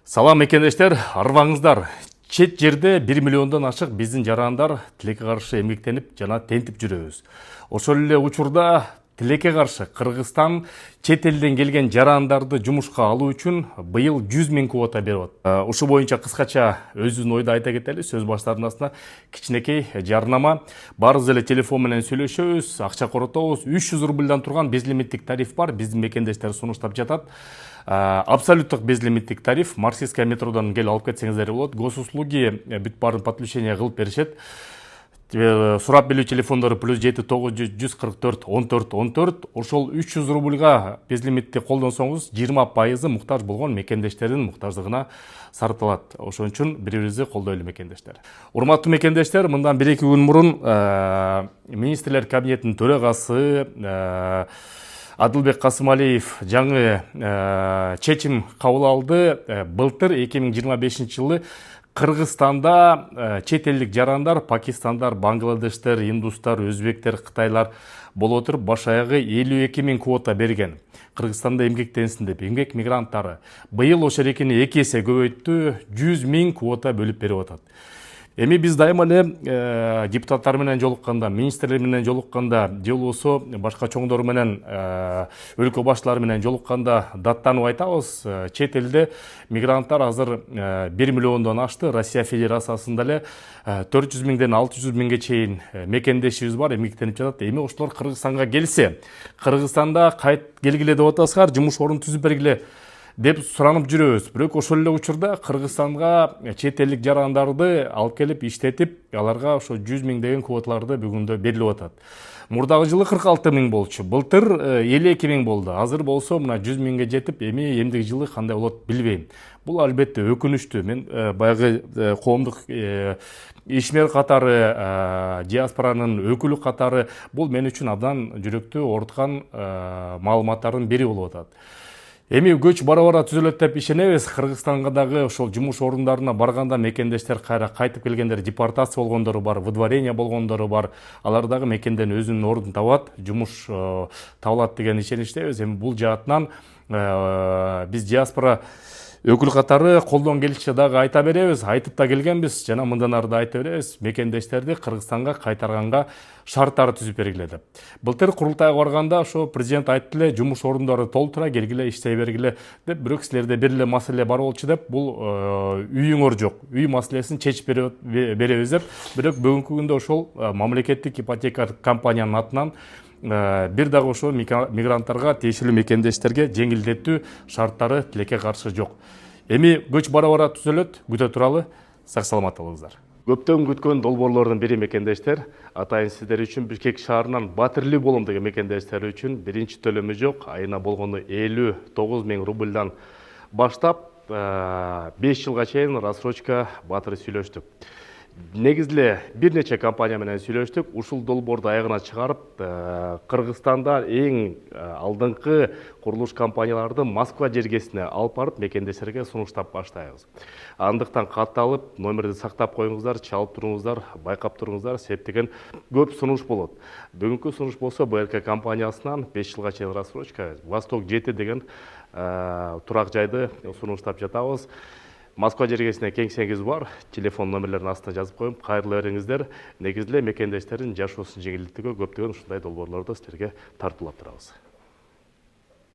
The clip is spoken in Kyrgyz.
Салам мекендештер, арбаңыздар. Чет жерде 1 миллиондон ашык биздин жарандар тилекке каршы эмгектенип жана тентип жүрөбүз. Ошол эле учурда тилекке каршы Кыргызстан чет элден келген жарандарды жумушка алуу үчүн быйыл 100 000 квота берип атат. Ушу боюнча кыскача өзүбүздүн ойду айта кетели. Сөз баштаардын астына кичинекей жарнама. Барыбыз эле телефон менен сүйлөшөбүз, акча коротобуз. 300 рубльдан турган безлимиттик тариф бар. Биздин мекендештер сунуштап жатат. Абсолюттық безлимиттик тариф Марксистская метродан келип алып кетсеңиздер болот. Госуслуги бүт баарын подключение кылып беришет. Сурап билүү телефондору +7 900 144 14 14. Ошол 300 рубльга безлимитти колдонсоңуз 20% муктаж болгон мекендештердин муктаждыгына сарпталат. Ошон үчүн бири-бирибизди колдойлу мекендештер. Урматтуу мекендештер, мындан 1-2 күн мурун министрлер кабинетинин төрагасы Адылбек Касымалиев жаңы чечим кабыл алды. Былтыр 2025 жылы Кыргызстанда чет элдик жарандар, пакистандар, бангладештер, индустар, өзбектер, кытайлар болуп отуруп баш аягы 52 000 квота берген. Кыргызстанда эмгектенсин деп эмгек мигранттары быйыл ошол эрекени 2 эсе көбөйттү, 100 000 квота бөлүп берип атат. Эми биз дайыма эле депутаттар менен жолукканда, министрлер менен жолукканда, же болбосо башка чоңдор менен, өлкө баштылары менен жолукканда даттанып айтабыз. Чет элде мигранттар азыр 1 миллиондон ашты. Россия Федерациясында эле 400 000ден 600 000ге чейин мекендешибиз бар, эмгектенип жатат. Эми ошолор Кыргызстанга келсе, Кыргызстанда кайт келгиле деп атасыздар, жумуш орун түзүп бергиле деп суранып жүрөбүз. Бирок ошол эле учурда Кыргызстанга чет элдик жарандарды алып келип иштетип, аларга ошо 100 000 деген квоталарды бүгүндө берилип атат. Мурдагы жылы 46 000 болчу. Былтыр 52 000 болду. Азыр болсо мына 100 000ге жетип, эми эмдиги жылы кандай болот билбейм. Бул албетте өкүнүчтүү. Мен баягы коомдук ишмер катары, диаспоранын өкүлү катары бул мен үчүн абдан жүрөктү ооруткан маалыматтардын бири болуп атат. Эми көч бара-бара түзөлөт деп ишенебиз. Кыргызстанга дагы ошол жумуш орундарына барганда мекендештер кайра кайтып келгендер, депортация болгондору бар, выдворение болгондору бар. Алар дагы мекенден өзүнүн ордун табат, жумуш табылат деген ишеничтебиз. Эми бул жаатынан биз диаспора өкүл катары колдон келишинче дагы айта беребиз, айтып да келгенбиз, жана мындан ары да айта беребиз. Мекендештерди Кыргызстанга кайтарганга шарттар түзүп бергиле деп. Былтыр курултайга барганда ошо президент айтты эле, жумуш орундары толтура келгиле, иштей бергиле деп. Бирок силерде бир эле маселе бар болчу деп, бул үйүңөр жок, үй маселесин чечип беребиз деп. Бирок бүгүнкү күндө ошол мамлекеттик ипотека компаниянын атынан бир дагы ошо мигранттарга, тиешелүү мекендештерге жеңилдетүү шарттары тилекке каршы жок. Эми көч бара-бара түзөлөт, күтө туралы. Сак саламат болуңуздар. Көптөн күткөн долбоорлордун бири мекендештер. Атайын сиздер үчүн Бишкек шаарынан Батырлуу болом деген мекендештер үчүн биринчи төлөмү жок. Айына болгону 59 000 рубльдан баштап 5 жылга чейин рассрочка Батыр сүйлөштүк. Негизле бир нече компания менен сүйлөштүк. Ушул долбоорду аягына чыгарып, Кыргызстанда эң алдыңкы курулуш компанияларды Москва жергесине алып барып мекендештерге сунуштап баштайбыз. Андыктан катталып, номерди сактап коюңуздар, чалып туруңуздар, байкап туруңуздар, септеген көп сунуш болот. Бүгүнкү сунуш болсо БРК компаниясынан 5 жылга чейин рассрочка Восток 7 деген турак жайды сунуштап жатабыз. Москва жергесине кеңсеңиз бар, телефон номерлерин астына жазып коюм, кайрылы бериңиздер. Негизле мекендештердин жашоосун жеңилдетүүгө көптөгөн ушундай долбоорлорду силерге тартуулап турабыз.